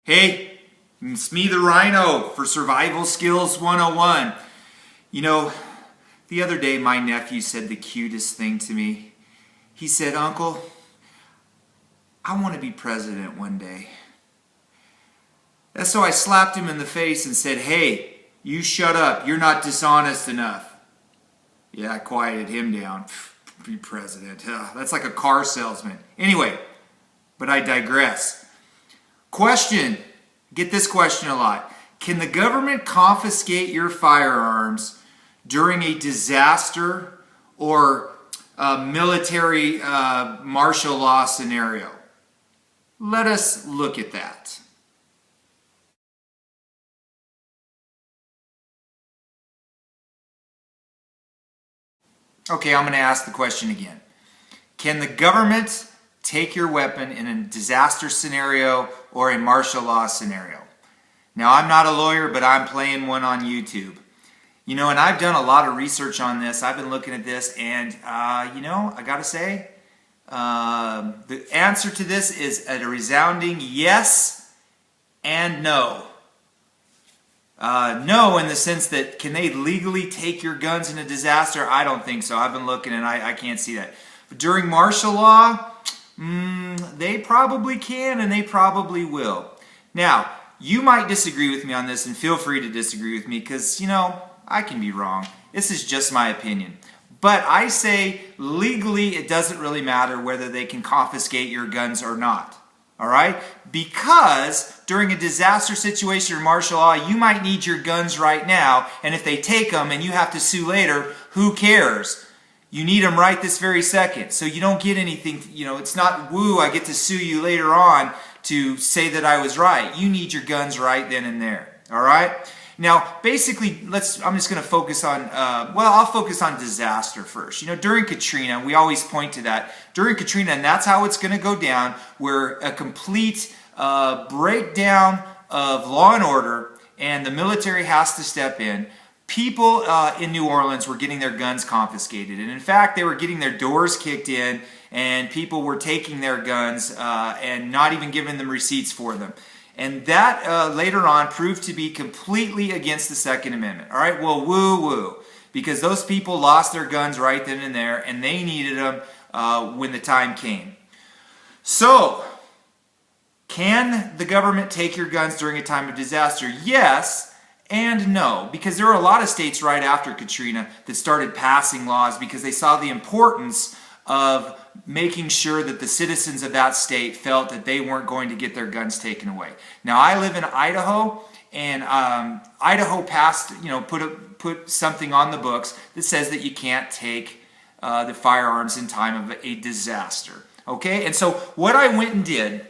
Hey, it's me, the Rhino, for Survival Skills 101. You know, the other day my nephew said the cutest thing to me. He said, "Uncle, I want to be president one day." And so I slapped him in the face and said, "Hey, you shut up. You're not dishonest enough." Yeah, I quieted him down. Be president. That's like a car salesman. Anyway, but I digress. Question. Get this question a lot. Can the government confiscate your firearms during a disaster or a military martial law scenario? Let us look at that. Okay, I'm going to ask the question again. Can the government take your weapon in a disaster scenario or a martial law scenario? Now, I'm not a lawyer, but I'm playing one on YouTube. You know, and I've done a lot of research on this. I've been looking at this, and, I got to say, the answer to this is a resounding yes and no. No, in the sense that, can they legally take your guns in a disaster? I don't think so. I've been looking, and I can't see that. But during martial law, they probably can, and they probably will. Now, you might disagree with me on this, and feel free to disagree with me, because, I can be wrong. This is just my opinion. But I say, legally, it doesn't really matter whether they can confiscate your guns or not. All right? Because during a disaster situation or martial law, you might need your guns right now, and if they take them and you have to sue later, who cares? You need them right this very second. So you don't get anything, it's not, woo, I get to sue you later on to say that I was right. You need your guns right then and there. All right? Now, basically, I'm just going to focus on, I'll focus on disaster first. During Katrina, we always point to that. During Katrina, and that's how it's going to go down, where a complete breakdown of law and order, and the military has to step in. People in New Orleans were getting their guns confiscated. And in fact, they were getting their doors kicked in, and people were taking their guns and not even giving them receipts for them. And that later on proved to be completely against the Second Amendment. All right, well, woo-woo. Because those people lost their guns right then and there, and they needed them when the time came. So, can the government take your guns during a time of disaster? Yes and no. Because there were a lot of states right after Katrina that started passing laws because they saw the importance of making sure that the citizens of that state felt that they weren't going to get their guns taken away. Now, I live in Idaho, and Idaho passed, put something on the books that says that you can't take the firearms in time of a disaster. Okay, and so what I went and did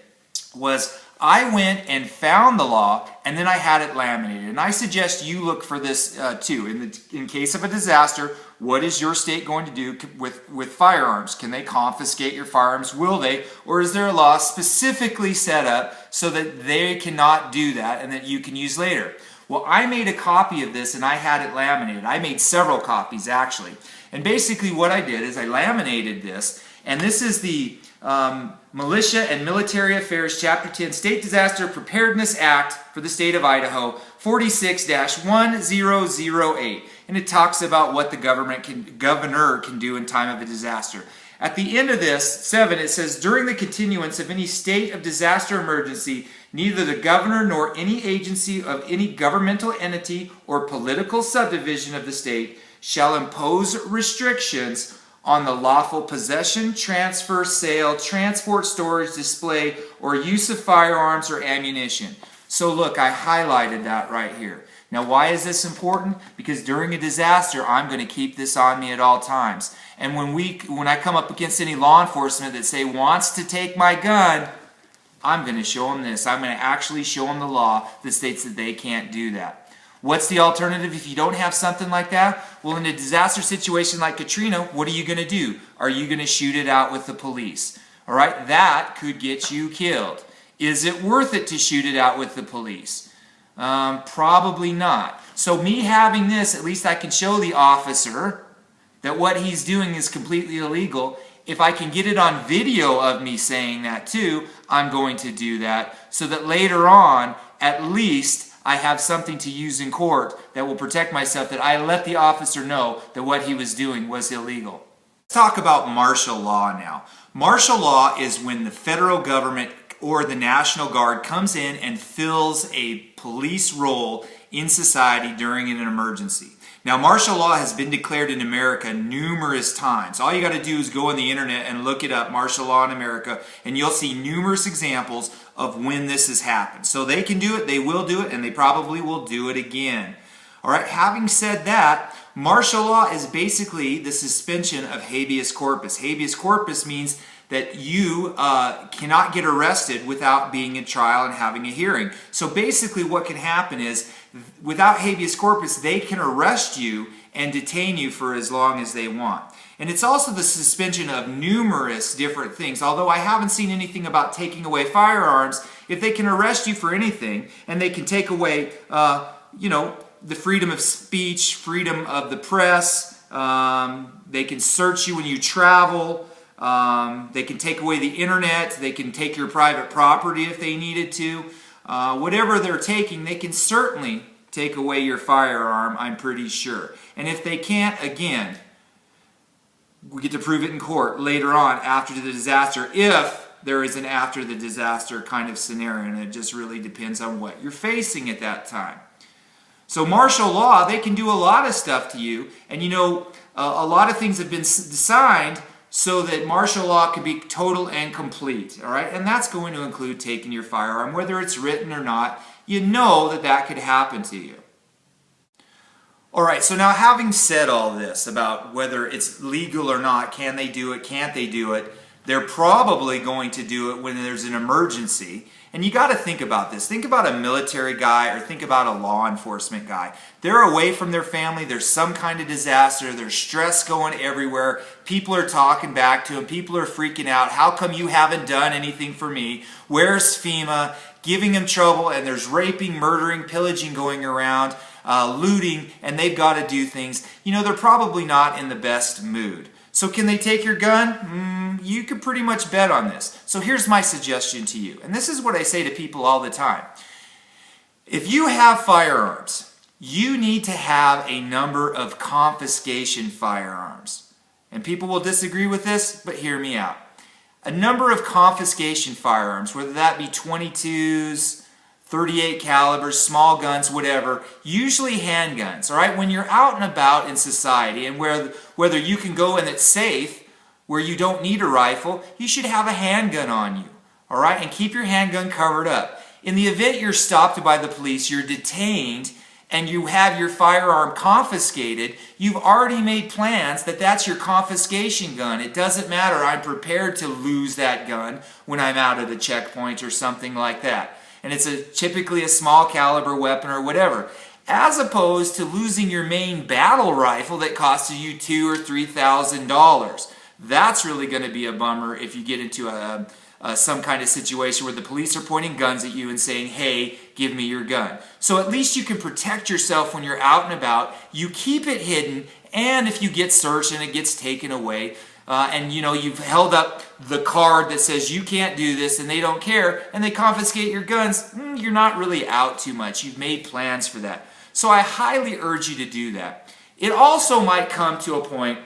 was I went and found the law, and then I had it laminated. And I suggest you look for this too. In case of a disaster, what is your state going to do with firearms? Can they confiscate your firearms? Will they? Or is there a law specifically set up so that they cannot do that and that you can use later? Well, I made a copy of this and I had it laminated. I made several copies actually. And basically what I did is I laminated this, and this is the Militia and Military Affairs, Chapter 10, State Disaster Preparedness Act for the state of Idaho, 46-1008. And it talks about what the governor can do in time of a disaster. At the end of this, 7, it says, during the continuance of any state of disaster emergency, neither the governor nor any agency of any governmental entity or political subdivision of the state shall impose restrictions on the lawful possession, transfer, sale, transport, storage, display, or use of firearms or ammunition. So look, I highlighted that right here. Now, why is this important? Because during a disaster, I'm going to keep this on me at all times. And when I come up against any law enforcement that say wants to take my gun, I'm going to show them this. I'm going to actually show them the law that states that they can't do that. What's the alternative if you don't have something like that? Well, in a disaster situation like Katrina, what are you going to do? Are you going to shoot it out with the police? All right, that could get you killed. Is it worth it to shoot it out with the police? Probably not. So me having this, at least I can show the officer that what he's doing is completely illegal, if I can get it on video of me saying that too, I'm going to do that so that later on, at least I have something to use in court that will protect myself, that I let the officer know that what he was doing was illegal. Let's talk about martial law now. Martial law is when the federal government or the National Guard comes in and fills a police role in society during an emergency. Now, martial law has been declared in America numerous times. All you got to do is go on the internet and look it up, martial law in America, and you'll see numerous examples of when this has happened. So they can do it, they will do it, and they probably will do it again. All right, having said that, martial law is basically the suspension of habeas corpus. Habeas corpus means that you cannot get arrested without being in trial and having a hearing. So basically what can happen is, without habeas corpus, they can arrest you and detain you for as long as they want. And it's also the suspension of numerous different things. Although I haven't seen anything about taking away firearms, if they can arrest you for anything and they can take away, the freedom of speech, freedom of the press, they can search you when you travel, they can take away the internet, they can take your private property if they needed to. Whatever they're taking, they can certainly take away your firearm, I'm pretty sure. And if they can't, again, we get to prove it in court later on after the disaster, if there is an after the disaster kind of scenario, and it just really depends on what you're facing at that time. So martial law, they can do a lot of stuff to you, and a lot of things have been designed so that martial law can be total and complete, all right? And that's going to include taking your firearm, whether it's written or not. You know that could happen to you. All right, so now having said all this about whether it's legal or not, can they do it, can't they do it, they're probably going to do it when there's an emergency. And you got to think about this. Think about a military guy or think about a law enforcement guy. They're away from their family. There's some kind of disaster. There's stress going everywhere. People are talking back to them. People are freaking out. How come you haven't done anything for me? Where's FEMA? Giving them trouble, and there's raping, murdering, pillaging going around, looting, and they've got to do things. They're probably not in the best mood. So can they take your gun? You could pretty much bet on this. So here's my suggestion to you. And this is what I say to people all the time. If you have firearms, you need to have a number of confiscation firearms. And people will disagree with this, but hear me out. A number of confiscation firearms, whether that be 22s, 38 calibers, small guns, whatever, usually handguns, all right? When you're out and about in society and whether you can go and it's safe, where you don't need a rifle, you should have a handgun on you, all right? And keep your handgun covered up. In the event you're stopped by the police, you're detained, and you have your firearm confiscated, you've already made plans that that's your confiscation gun. It doesn't matter, I'm prepared to lose that gun when I'm out of the checkpoint or something like that. And it's typically a small caliber weapon or whatever, as opposed to losing your main battle rifle that costs you $2,000 or $3,000. That's really going to be a bummer if you get into some kind of situation where the police are pointing guns at you and saying, hey, give me your gun. So at least you can protect yourself when you're out and about. You keep it hidden, and if you get searched and it gets taken away, and you've held up the card that says you can't do this and they don't care and they confiscate your guns, you're not really out too much. You've made plans for that. So I highly urge you to do that. It also might come to a point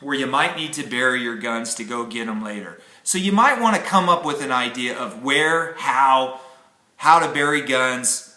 where you might need to bury your guns to go get them later. So you might want to come up with an idea of where, how to bury guns,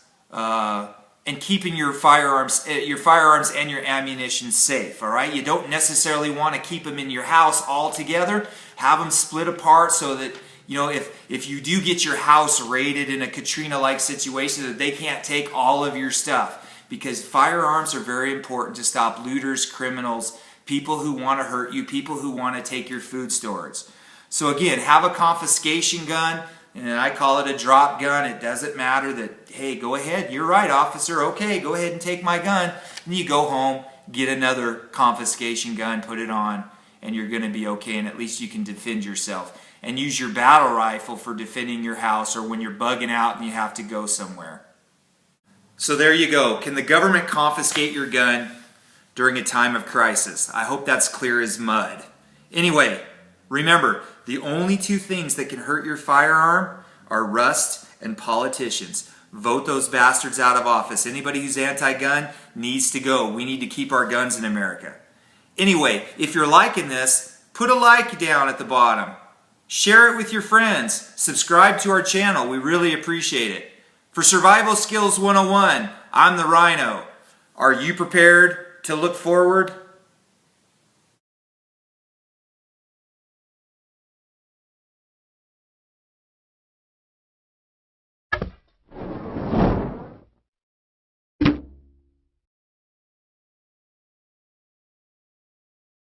and keeping your firearms and your ammunition safe, all right? You don't necessarily want to keep them in your house all together. Have them split apart so that, if you do get your house raided in a Katrina-like situation, that they can't take all of your stuff. Because firearms are very important to stop looters, criminals, people who want to hurt you, people who want to take your food storage. So again, have a confiscation gun. And I call it a drop gun. It doesn't matter that, hey, go ahead, you're right, officer, okay, go ahead and take my gun. And you go home, get another confiscation gun, put it on, and you're going to be okay, and at least you can defend yourself. And use your battle rifle for defending your house or when you're bugging out and you have to go somewhere. So there you go. Can the government confiscate your gun during a time of crisis? I hope that's clear as mud. Anyway, Remember, the only two things that can hurt your firearm are rust and politicians. Vote those bastards out of office. Anybody who's anti-gun needs to go. We need to keep our guns in America. Anyway, if you're liking this, put a like down at the bottom. Share it with your friends. Subscribe to our channel. We really appreciate it. For Survival Skills 101, I'm the Rhino. Are you prepared to look forward?